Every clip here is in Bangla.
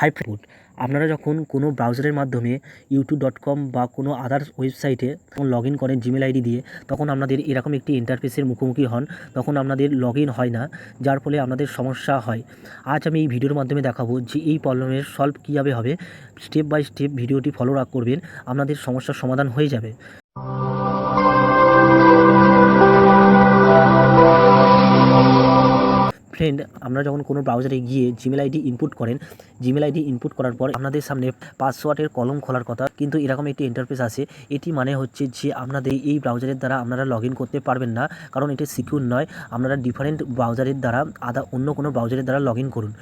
হাই ফ্রেন্ড, আপনারা যখন কোনো ব্রাউজারের মাধ্যমে youtube.com বা কোনো আদার্স ওয়েবসাইটে লগ ইন করেন জিমেল আইডি দিয়ে, তখন আপনাদের এরকম একটি ইন্টারফেসের মুখোমুখি হন। তখন আপনাদের লগ ইন হয় না, যার ফলে আপনাদের সমস্যা হয়। আজ আমি এই ভিডিওর মাধ্যমে দেখাবো যে এই প্রবলেমের সলভ কীভাবে হবে। স্টেপ বাই স্টেপ ভিডিওটি ফলো করবেন, আপনাদের সমস্যার সমাধান হয়ে যাবে। ফ্রেন্ড, আমরা যখন কোনো ব্রাউজারে গিয়ে জিমেল আইডি ইনপুট করেন, জিমেল আইডি ইনপুট করার পর আপনাদের সামনে পাসওয়ার্ডের কলম খোলার কথা, কিন্তু এরকম একটি ইন্টারফেস আসে। এটি মানে হচ্ছে যে আপনাদের এই ব্রাউজারের দ্বারা আপনারা লগ ইন করতে পারবেন না, কারণ এটি সিকিউর নয়। আপনারা ডিফারেন্ট ব্রাউজারের দ্বারা অন্য কোনো ব্রাউজারের দ্বারা লগ ইন করুন।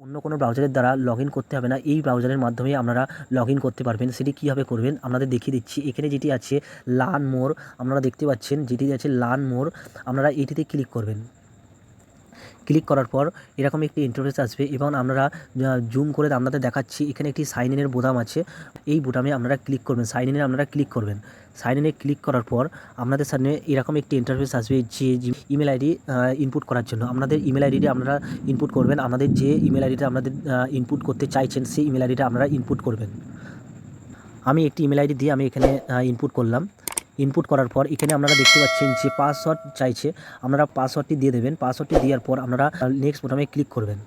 অন্য কোনো ব্রাউজারের দ্বারা লগ ইন করতে হবে না, এই ব্রাউজারের মাধ্যমেই আপনারা লগ ইন করতে পারবেন। সেটি কীভাবে করবেন আপনাদের দেখিয়ে দিচ্ছি। এখানে যেটি আছে লার্ন মোর, আপনারা দেখতে পাচ্ছেন যেটি আছে লার্ন মোর, আপনারা এটিতে ক্লিক করবেন। ক্লিক করার পর এরকম একটি ইন্টারফেস আসবে এবং আমরা জুম করে আপনাদের দেখাচ্ছি। এখানে একটি সাইন ইনের বোতাম আছে, এই বোতামে আপনারা ক্লিক করবেন। সাইন ইনে আপনারা ক্লিক করবেন। সাইন ইনে ক্লিক করার পর আপনাদের সামনে এরকম একটি ইন্টারফেস আসবে যে ইমেল আইডি ইনপুট করার জন্য আপনাদের ইমেল আইডিটি আপনারা ইনপুট করবেন। আমাদের যে ইমেল আইডিটা আপনাদের ইনপুট করতে চাইছেন সেই ইমেল আইডিটা আপনারা ইনপুট করবেন। আমি একটি ইমেল আইডি দিয়ে আমি এখানে ইনপুট করলাম। ইনপুট করার পর এখানে আপনারা দেখতে পাচ্ছেন যে পাসওয়ার্ড চাইছে, আপনারা পাসওয়ার্ডটি দিয়ে দেবেন। পাসওয়ার্ডটি দেওয়ার পর আপনারা নেক্সট বোতামে ক্লিক করবেন।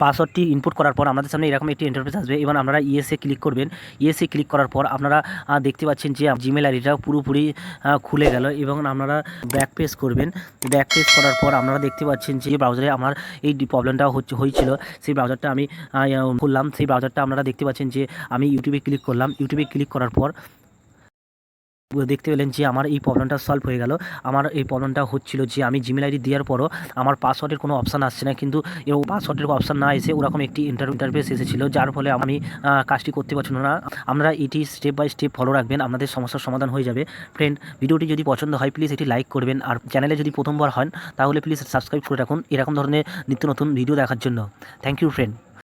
পাসওয়ার্ডটি ইনপুট করার পর আমাদের সামনে এরকম একটি ইন্টারফেস আসবে এবং আপনারা ইয়েসে ক্লিক করবেন। ইয়েসে ক্লিক করার পর আপনারা দেখতে পাচ্ছেন যে জিমেল আইডিটা পুরোপুরি খুলে গেল এবং আপনারা ব্যাক পেজ করবেন। ব্যাক পেজ করার পর আপনারা দেখতে পাচ্ছেন যে ব্রাউজারে আমার এই প্রবলেমটা হয়েছিল, সেই ব্রাউজারটা আমি খুললাম। সেই ব্রাউজারটা আপনারা দেখতে পাচ্ছেন যে আমি ইউটিউবে ক্লিক করলাম। ইউটিউবে ক্লিক করার পর দেখতে পেলেন যে আমার এই প্রবলেমটা সলভ হয়ে গেল। আমার এই প্রবলেমটা হচ্ছিল যে আমি জিমেল আইডি দেওয়ার পরও আমার পাসওয়ার্ডের কোনো অপশান আসছে না, কিন্তু পাসওয়ার্ডের অপশান না এসে ওরকম একটি ইন্টারফেস এসেছিলো, যার ফলে আমি কাজটি করতে পারছিল না। আপনারা এটি স্টেপ বাই স্টেপ ফলো রাখবেন, আপনাদের সমস্যার সমাধান হয়ে যাবে। ফ্রেন্ড, ভিডিওটি যদি পছন্দ হয় প্লিজ এটি লাইক করবেন, আর চ্যানেলে যদি প্রথমবার হন তাহলে প্লিজ সাবস্ক্রাইব করে রাখুন এরকম ধরনের নিত্য নতুন ভিডিও দেখার জন্য। Thank you friend.